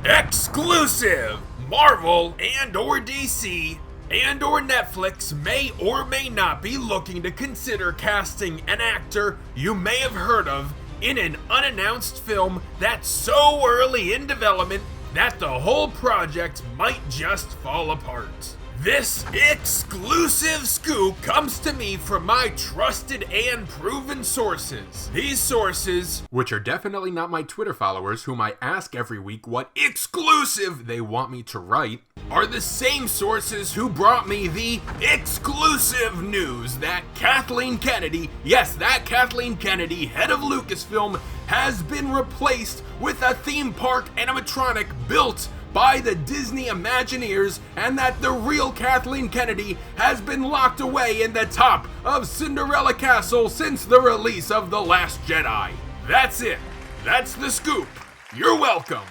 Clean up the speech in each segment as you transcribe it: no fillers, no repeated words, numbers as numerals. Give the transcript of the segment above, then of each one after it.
Exclusive! Marvel and or DC and or Netflix may or may not be looking to consider casting an actor you may have heard of in an unannounced film that's so early in development that the whole project might just fall apart. This exclusive scoop comes to me from my trusted and proven sources. These sources, which are definitely not my Twitter followers whom I ask every week what exclusive they want me to write, are the same sources who brought me the exclusive news that Kathleen Kennedy, yes, that Kathleen Kennedy, head of Lucasfilm, has been replaced with a theme park animatronic built by the Disney Imagineers, and that the real Kathleen Kennedy has been locked away in the top of Cinderella Castle since the release of The Last Jedi. That's it. That's the scoop. You're welcome.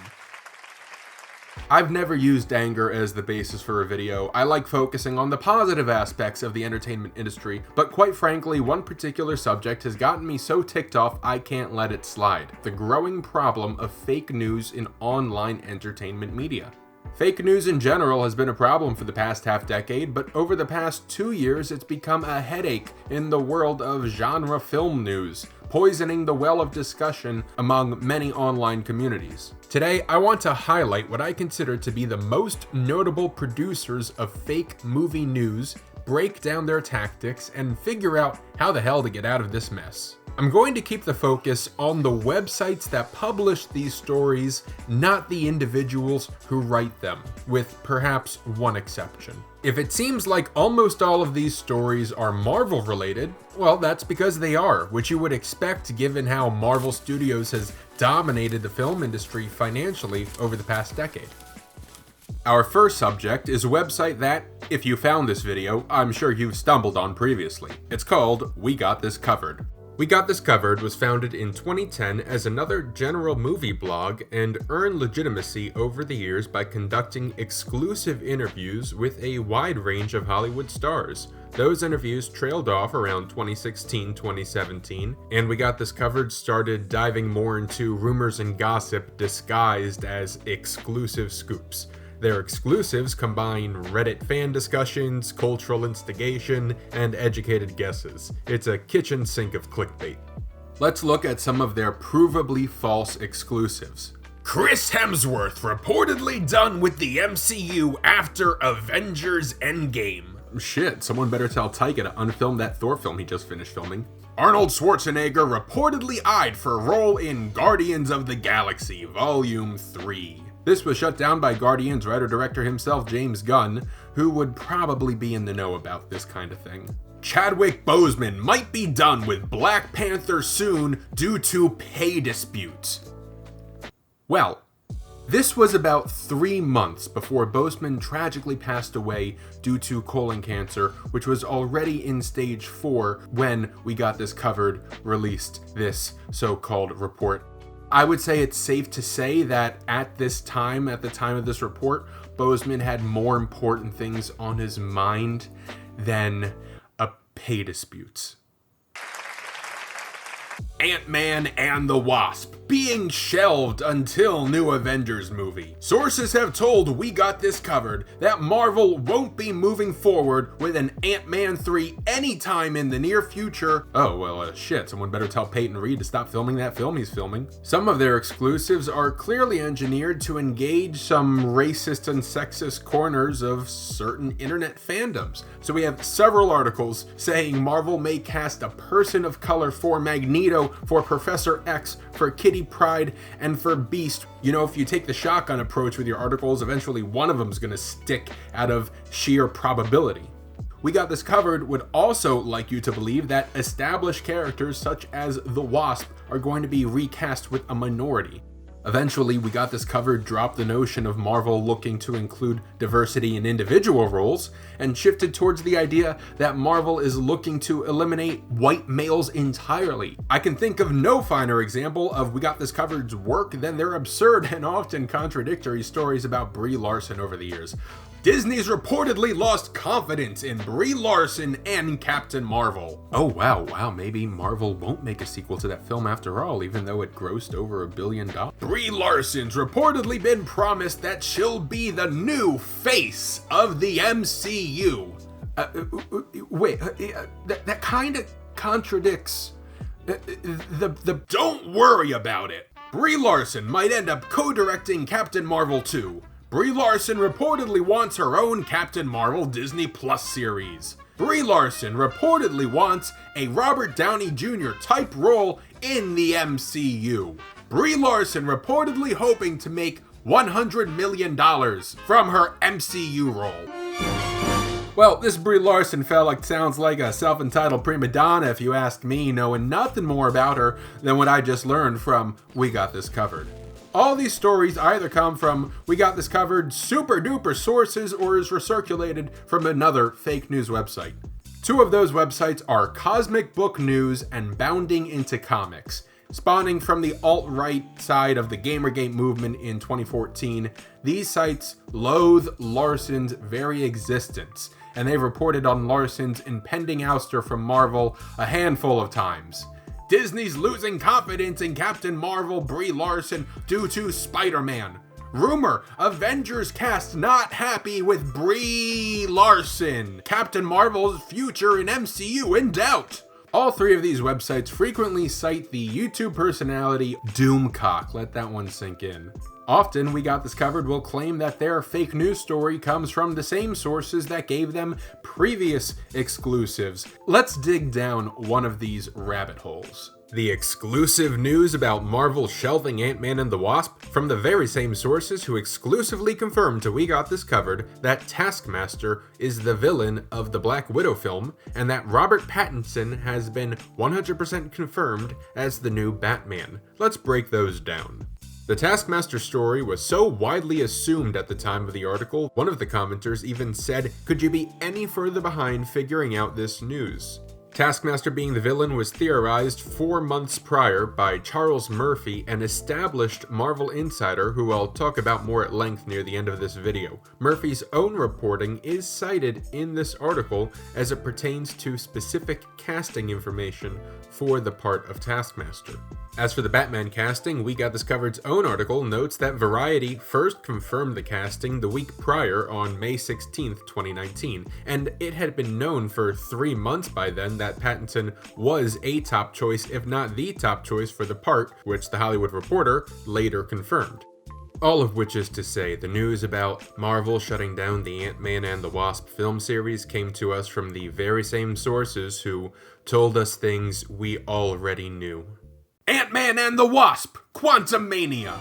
I've never used anger as the basis for a video. I like focusing on the positive aspects of the entertainment industry, but quite frankly, one particular subject has gotten me so ticked off I can't let it slide. The growing problem of fake news in online entertainment media. Fake news in general has been a problem for the past half-decade, but over the past 2 years it's become a headache in the world of genre film news, poisoning the well of discussion among many online communities. Today, I want to highlight what I consider to be the most notable producers of fake movie news, break down their tactics, and figure out how the hell to get out of this mess. I'm going to keep the focus on the websites that publish these stories, not the individuals who write them, with perhaps one exception. If it seems like almost all of these stories are Marvel related, well, that's because they are, which you would expect given how Marvel Studios has dominated the film industry financially over the past decade. Our first subject is a website that, if you found this video, I'm sure you've stumbled on previously. It's called We Got This Covered. We Got This Covered was founded in 2010 as another general movie blog and earned legitimacy over the years by conducting exclusive interviews with a wide range of Hollywood stars. Those interviews trailed off around 2016-2017, and We Got This Covered started diving more into rumors and gossip disguised as exclusive scoops. Their exclusives combine Reddit fan discussions, cultural instigation, and educated guesses. It's a kitchen sink of clickbait. Let's look at some of their provably false exclusives. Chris Hemsworth reportedly done with the MCU after Avengers Endgame. Shit, someone better tell Taika to unfilm that Thor film he just finished filming. Arnold Schwarzenegger reportedly eyed for a role in Guardians of the Galaxy Volume 3. This was shut down by Guardians writer-director himself, James Gunn, who would probably be in the know about this kind of thing. Chadwick Boseman might be done with Black Panther soon due to pay disputes. Well, this was about 3 months before Boseman tragically passed away due to colon cancer, which was already in stage 4 when We Got This Covered released this so-called report. I would say it's safe to say that at the time of this report, Boseman had more important things on his mind than a pay dispute. Ant-Man and the Wasp being shelved until new Avengers movie. Sources have told We Got This Covered that Marvel won't be moving forward with an Ant-Man 3 anytime in the near future. Oh, well, shit, someone better tell Peyton Reed to stop filming that film he's filming. Some of their exclusives are clearly engineered to engage some racist and sexist corners of certain internet fandoms. So we have several articles saying Marvel may cast a person of color for Magneto, for Professor X, for Kitty Pryde, and for Beast. You know, if you take the shotgun approach with your articles, eventually one of them's gonna stick out of sheer probability. We Got This Covered would also like you to believe that established characters such as the Wasp are going to be recast with a minority. Eventually, We Got This Covered dropped the notion of Marvel looking to include diversity in individual roles and shifted towards the idea that Marvel is looking to eliminate white males entirely. I can think of no finer example of We Got This Covered's work than their absurd and often contradictory stories about Brie Larson over the years. Disney's reportedly lost confidence in Brie Larson and Captain Marvel. Oh wow, maybe Marvel won't make a sequel to that film after all, even though it grossed over $1 billion. Brie Larson's reportedly been promised that she'll be the new face of the MCU. That kind of contradicts the Don't worry about it. Brie Larson might end up co-directing Captain Marvel 2. Brie Larson reportedly wants her own Captain Marvel Disney Plus series. Brie Larson reportedly wants a Robert Downey Jr. type role in the MCU. Brie Larson reportedly hoping to make $100 million from her MCU role. Well, this Brie Larson sounds like a self-entitled prima donna if you ask me, knowing nothing more about her than what I just learned from We Got This Covered. All these stories either come from We Got This Covered super duper sources or is recirculated from another fake news website. Two of those websites are Cosmic Book News and Bounding Into Comics. Spawning from the alt-right side of the Gamergate movement in 2014, these sites loathe Larson's very existence, and they've reported on Larson's impending ouster from Marvel a handful of times. Disney's losing confidence in Captain Marvel Brie Larson due to Spider-Man. Rumor, Avengers cast not happy with Brie Larson. Captain Marvel's future in MCU in doubt. All three of these websites frequently cite the YouTube personality Doomcock. Let that one sink in. Often, We Got This Covered will claim that their fake news story comes from the same sources that gave them previous exclusives. Let's dig down one of these rabbit holes. The exclusive news about Marvel shelving Ant-Man and the Wasp from the very same sources who exclusively confirmed to We Got This Covered that Taskmaster is the villain of the Black Widow film and that Robert Pattinson has been 100% confirmed as the new Batman. Let's break those down. The Taskmaster story was so widely assumed at the time of the article, one of the commenters even said, "Could you be any further behind figuring out this news?" Taskmaster being the villain was theorized 4 months prior by Charles Murphy, an established Marvel insider who I'll talk about more at length near the end of this video. Murphy's own reporting is cited in this article as it pertains to specific casting information for the part of Taskmaster. As for the Batman casting, We Got This Covered's own article notes that Variety first confirmed the casting the week prior on May 16th, 2019, and it had been known for 3 months by then that Pattinson was a top choice, if not the top choice for the part, which The Hollywood Reporter later confirmed. All of which is to say, the news about Marvel shutting down the Ant-Man and the Wasp film series came to us from the very same sources who told us things we already knew. Ant-Man and the Wasp: Quantumania.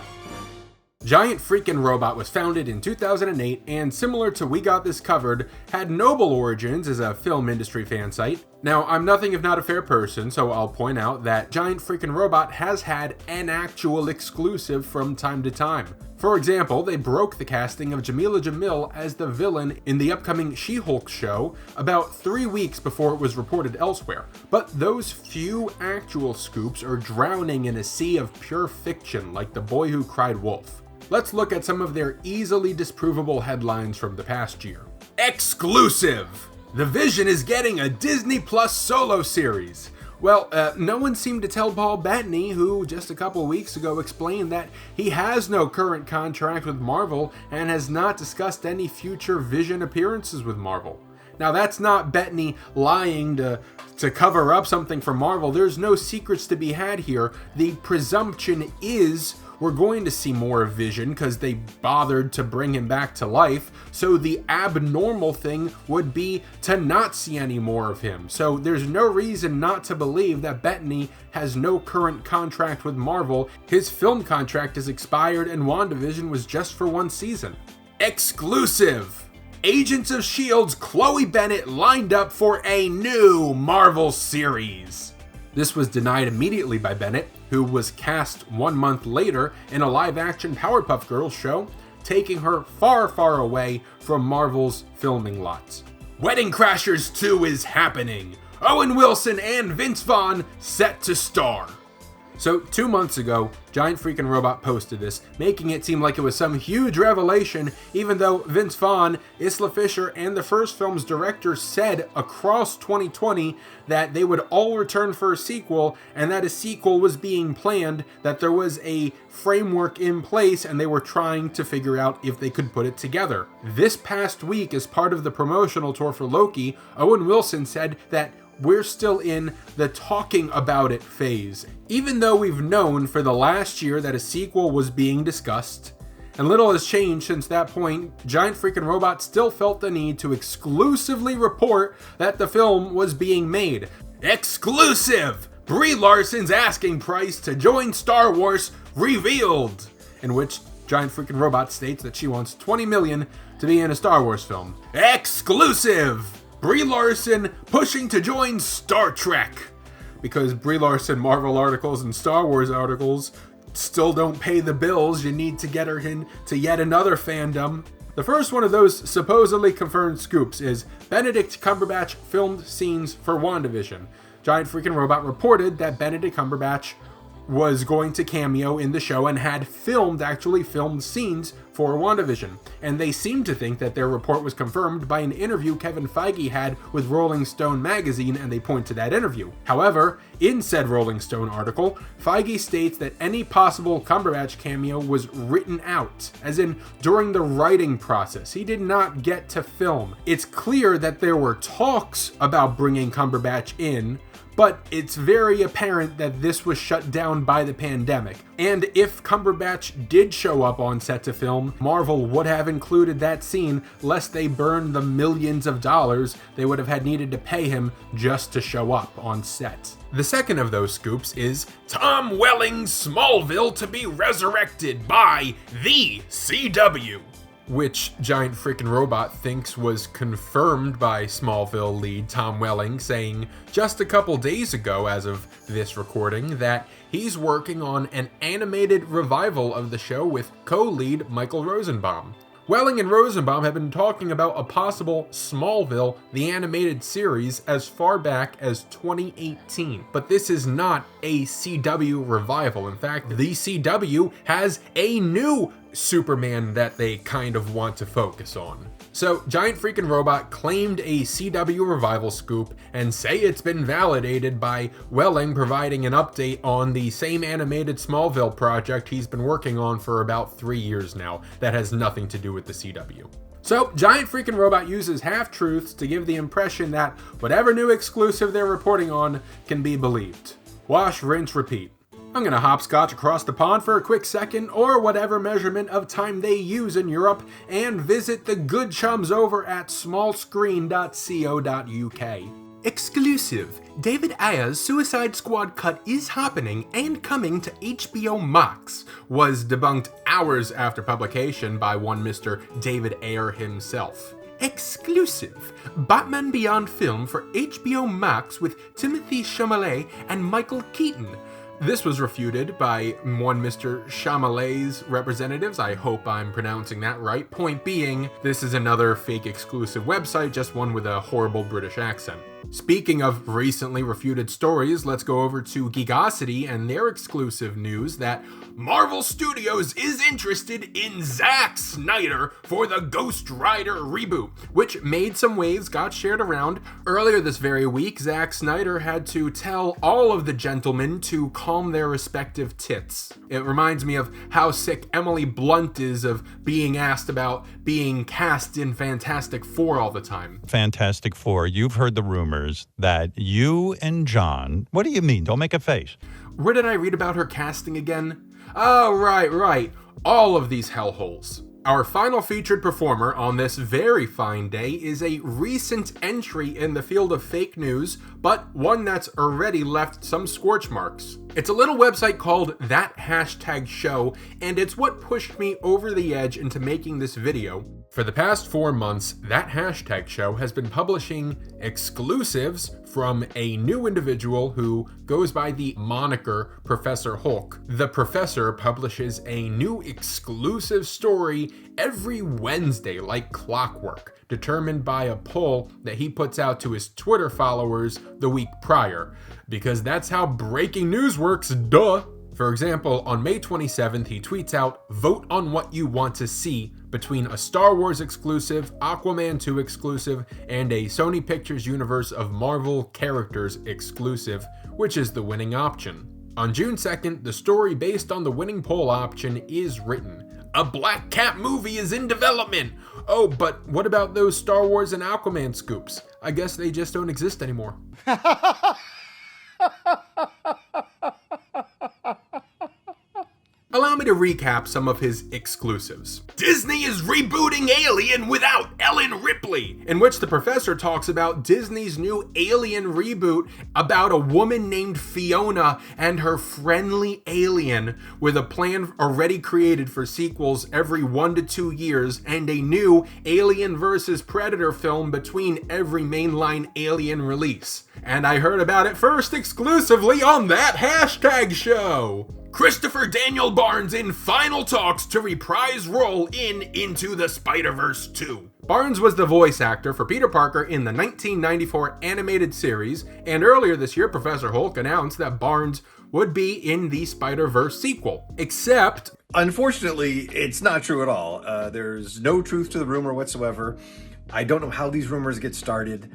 Giant Freakin Robot was founded in 2008 and, similar to We Got This Covered, had noble origins as a film industry fan site. Now, I'm nothing if not a fair person, so I'll point out that Giant Freakin Robot has had an actual exclusive from time to time. For example, they broke the casting of Jamila Jamil as the villain in the upcoming She-Hulk show about 3 weeks before it was reported elsewhere. But those few actual scoops are drowning in a sea of pure fiction like The Boy Who Cried Wolf. Let's look at some of their easily disprovable headlines from the past year. Exclusive! The Vision is getting a Disney Plus solo series. Well, no one seemed to tell Paul Bettany, who just a couple weeks ago explained that he has no current contract with Marvel and has not discussed any future Vision appearances with Marvel. Now, that's not Bettany lying to cover up something for Marvel. There's no secrets to be had here. The presumption is we're going to see more of Vision because they bothered to bring him back to life. So the abnormal thing would be to not see any more of him. So there's no reason not to believe that Bettany has no current contract with Marvel. His film contract is expired and WandaVision was just for 1 season. Exclusive! Agents of S.H.I.E.L.'s Chloe Bennett lined up for a new Marvel series. This was denied immediately by Bennett, who was cast 1 month later in a live-action Powerpuff Girls show, taking her far, far away from Marvel's filming lots. Wedding Crashers 2 is happening. Owen Wilson and Vince Vaughn set to star. So 2 months ago, Giant Freakin' Robot posted this, making it seem like it was some huge revelation, even though Vince Vaughn, Isla Fisher, and the first film's director said across 2020 that they would all return for a sequel, and that a sequel was being planned, that there was a framework in place, and they were trying to figure out if they could put it together. This past week, as part of the promotional tour for Loki, Owen Wilson said that we're still in the talking about it phase, even though we've known for the last year that a sequel was being discussed. And little has changed since that point. Giant Freakin' Robot still felt the need to exclusively report that the film was being made. Exclusive! Brie Larson's asking price to join Star Wars revealed! In which Giant Freakin' Robot states that she wants $20 million to be in a Star Wars film. Exclusive! Brie Larson pushing to join Star Trek. Because Brie Larson Marvel articles and Star Wars articles still don't pay the bills, you need to get her into yet another fandom. The first one of those supposedly confirmed scoops is Benedict Cumberbatch filmed scenes for WandaVision. Giant Freakin' Robot reported that Benedict Cumberbatch was going to cameo in the show and had actually filmed scenes for WandaVision. And they seem to think that their report was confirmed by an interview Kevin Feige had with Rolling Stone magazine, and they point to that interview. However, in said Rolling Stone article, Feige states that any possible Cumberbatch cameo was written out, as in during the writing process. He did not get to film. It's clear that there were talks about bringing Cumberbatch in, but it's very apparent that this was shut down by the pandemic. And if Cumberbatch did show up on set to film, Marvel would have included that scene lest they burn the millions of dollars they would have had needed to pay him just to show up on set. The second of those scoops is Tom Welling's Smallville to be resurrected by the CW, which Giant Freakin' Robot thinks was confirmed by Smallville lead Tom Welling, saying just a couple days ago as of this recording that he's working on an animated revival of the show with co-lead Michael Rosenbaum. Welling and Rosenbaum have been talking about a possible Smallville, the animated series, as far back as 2018. But this is not a CW revival. In fact, the CW has a new Superman that they kind of want to focus on. So, Giant Freakin' Robot claimed a CW revival scoop and say it's been validated by Welling providing an update on the same animated Smallville project he's been working on for about 3 years now that has nothing to do with the CW. So, Giant Freakin' Robot uses half-truths to give the impression that whatever new exclusive they're reporting on can be believed. Wash, rinse, repeat. I'm gonna hopscotch across the pond for a quick second, or whatever measurement of time they use in Europe, and visit the good chums over at smallscreen.co.uk. Exclusive! David Ayer's Suicide Squad cut is happening and coming to HBO Max, was debunked hours after publication by one Mr. David Ayer himself. Exclusive! Batman Beyond film for HBO Max with Timothée Chalamet and Michael Keaton. This was refuted by one Mr. Chalamet's representatives. I hope I'm pronouncing that right. Point being, this is another fake exclusive website, just one with a horrible British accent. Speaking of recently refuted stories, let's go over to Geekosity and their exclusive news that Marvel Studios is interested in Zack Snyder for the Ghost Rider reboot, which made some waves, got shared around. Earlier this very week, Zack Snyder had to tell all of the gentlemen to calm their respective tits. It reminds me of how sick Emily Blunt is of being asked about being cast in Fantastic Four all the time. Fantastic Four, you've heard the rumors that you and John, what do you mean? Don't make a face. Where did I read about her casting again? Oh, right. All of these hellholes. Our final featured performer on this very fine day is a recent entry in the field of fake news, but one that's already left some scorch marks. It's a little website called That Hashtag Show, and it's what pushed me over the edge into making this video. For the past 4 months, that hashtag show has been publishing exclusives from a new individual who goes by the moniker Professor Hulk. The professor publishes a new exclusive story every Wednesday like clockwork, determined by a poll that he puts out to his Twitter followers the week prior, because that's how breaking news works, duh! For example, on May 27th, he tweets out, "Vote on what you want to see between a Star Wars exclusive, Aquaman 2 exclusive, and a Sony Pictures Universe of Marvel characters exclusive, which is the winning option." On June 2nd, the story based on the winning poll option is written. "A Black Cat movie is in development! Oh, but what about those Star Wars and Aquaman scoops? I guess they just don't exist anymore." Allow me to recap some of his exclusives. Disney is rebooting Alien without Ellen Ripley, in which the professor talks about Disney's new Alien reboot about a woman named Fiona and her friendly alien, with a plan already created for sequels every 1 to 2 years and a new Alien vs. Predator film between every mainline Alien release. And I heard about it first exclusively on that hashtag show. Christopher Daniel Barnes in final talks to reprise role in Into the Spider-Verse 2. Barnes was the voice actor for Peter Parker in the 1994 animated series, and earlier this year, Professor Hulk announced that Barnes would be in the Spider-Verse sequel. Except, unfortunately, it's not true at all. There's no truth to the rumor whatsoever. I don't know how these rumors get started.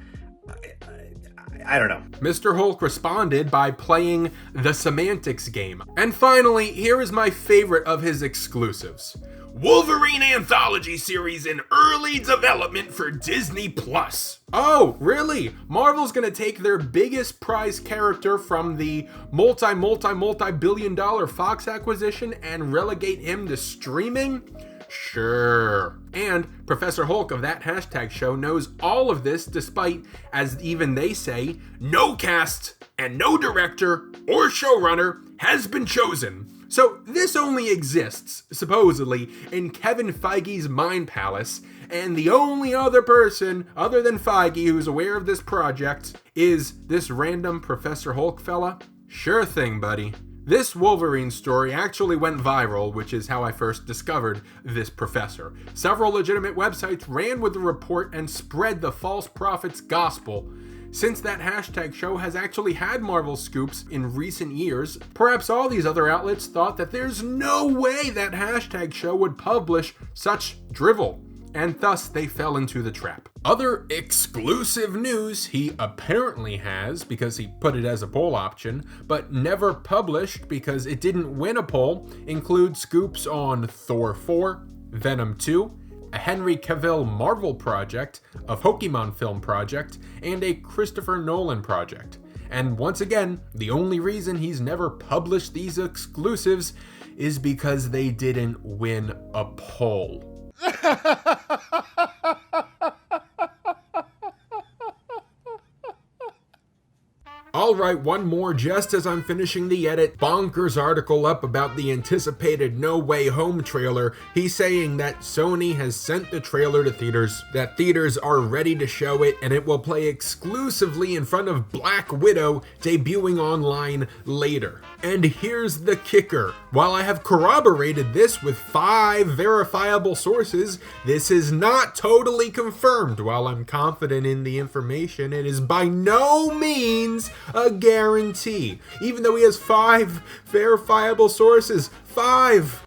I don't know. Mr. Hulk responded by playing the semantics game. And finally, here is my favorite of his exclusives. Wolverine anthology series in early development for Disney+. Oh, really? Marvel's gonna take their biggest prize character from the multi-billion-dollar Fox acquisition and relegate him to streaming? Sure. And Professor Hulk of that hashtag show knows all of this despite, as even they say, no cast and no director or showrunner has been chosen. So this only exists, supposedly, in Kevin Feige's mind palace, and the only other person other than Feige who's aware of this project is this random Professor Hulk fella? Sure thing, buddy. This Wolverine story actually went viral, which is how I first discovered this professor. Several legitimate websites ran with the report and spread the false prophet's gospel. Since that hashtag show has actually had Marvel scoops in recent years, perhaps all these other outlets thought that there's no way that hashtag show would publish such drivel, and thus they fell into the trap. Other exclusive news he apparently has, because he put it as a poll option, but never published because it didn't win a poll, include scoops on Thor 4, Venom 2, a Henry Cavill Marvel project, a Pokemon film project, and a Christopher Nolan project. And once again, the only reason he's never published these exclusives is because they didn't win a poll. Alright, one more just as I'm finishing the edit. Bonkers article up about the anticipated No Way Home trailer. He's saying that Sony has sent the trailer to theaters, that theaters are ready to show it, and it will play exclusively in front of Black Widow, debuting online later. And here's the kicker. While I have corroborated this with 5 verifiable sources, this is not totally confirmed. While I'm confident in the information, it is by no means a guarantee. Even though he has 5 verifiable sources. 5!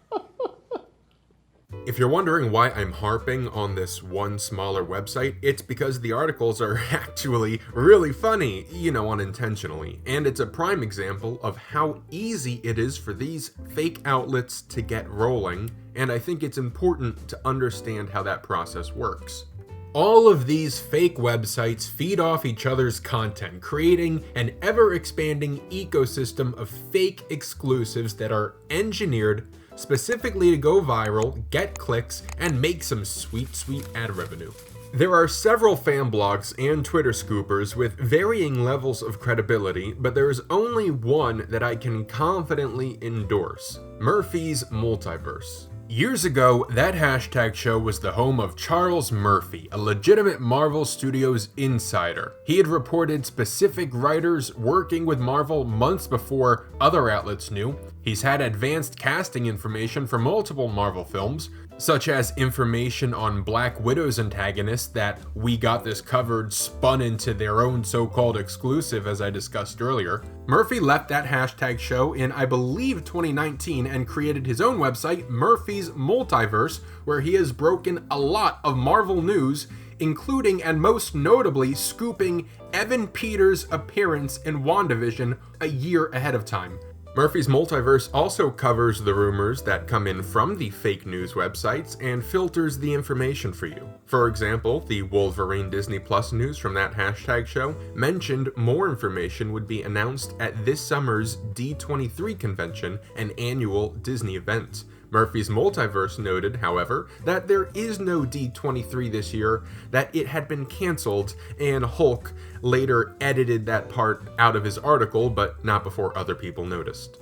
If you're wondering why I'm harping on this one smaller website, it's because the articles are actually really funny, unintentionally. And it's a prime example of how easy it is for these fake outlets to get rolling, and I think it's important to understand how that process works. All of these fake websites feed off each other's content, creating an ever-expanding ecosystem of fake exclusives that are engineered specifically to go viral, get clicks, and make some sweet, sweet ad revenue. There are several fan blogs and Twitter scoopers with varying levels of credibility, but there is only one that I can confidently endorse: Murphy's Multiverse. Years ago, that hashtag show was the home of Charles Murphy, a legitimate Marvel Studios insider. He had reported specific writers working with Marvel months before other outlets knew. He's had advanced casting information for multiple Marvel films, such as information on Black Widow's antagonist that We Got This Covered spun into their own so-called exclusive, as I discussed earlier. Murphy left that hashtag show in, I believe, 2019 and created his own website, Murphy's Multiverse, where he has broken a lot of Marvel news, including and most notably scooping Evan Peters' appearance in WandaVision a year ahead of time. Murphy's Multiverse also covers the rumors that come in from the fake news websites and filters the information for you. For example, the Wolverine Disney Plus news from that hashtag show mentioned more information would be announced at this summer's D23 convention, an annual Disney event. Murphy's Multiverse noted, however, that there is no D23 this year, that it had been canceled, and Hulk later edited that part out of his article, but not before other people noticed.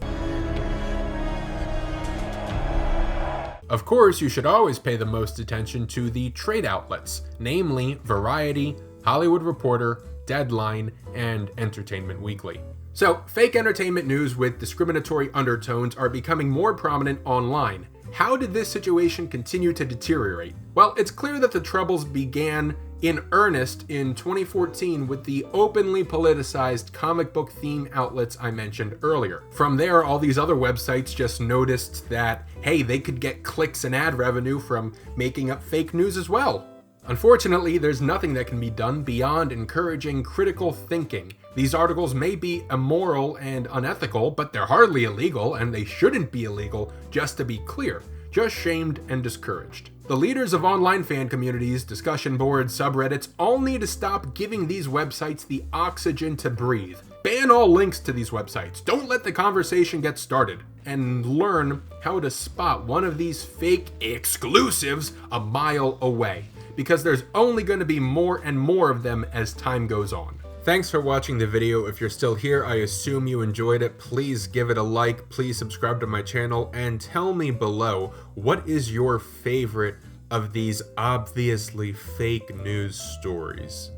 Of course, you should always pay the most attention to the trade outlets, namely Variety, Hollywood Reporter, Deadline, and Entertainment Weekly. So, fake entertainment news with discriminatory undertones are becoming more prominent online. How did this situation continue to deteriorate? Well, it's clear that the troubles began in earnest in 2014 with the openly politicized comic book theme outlets I mentioned earlier. From there, all these other websites just noticed that, hey, they could get clicks and ad revenue from making up fake news as well. Unfortunately, there's nothing that can be done beyond encouraging critical thinking. These articles may be immoral and unethical, but they're hardly illegal, and they shouldn't be illegal, just to be clear. Just shamed and discouraged. The leaders of online fan communities, discussion boards, subreddits all need to stop giving these websites the oxygen to breathe. Ban all links to these websites. Don't let the conversation get started. And learn how to spot one of these fake exclusives a mile away, because there's only going to be more and more of them as time goes on. Thanks for watching the video. If you're still here, I assume you enjoyed it. Please give it a like, please subscribe to my channel, and tell me below, what is your favorite of these obviously fake news stories?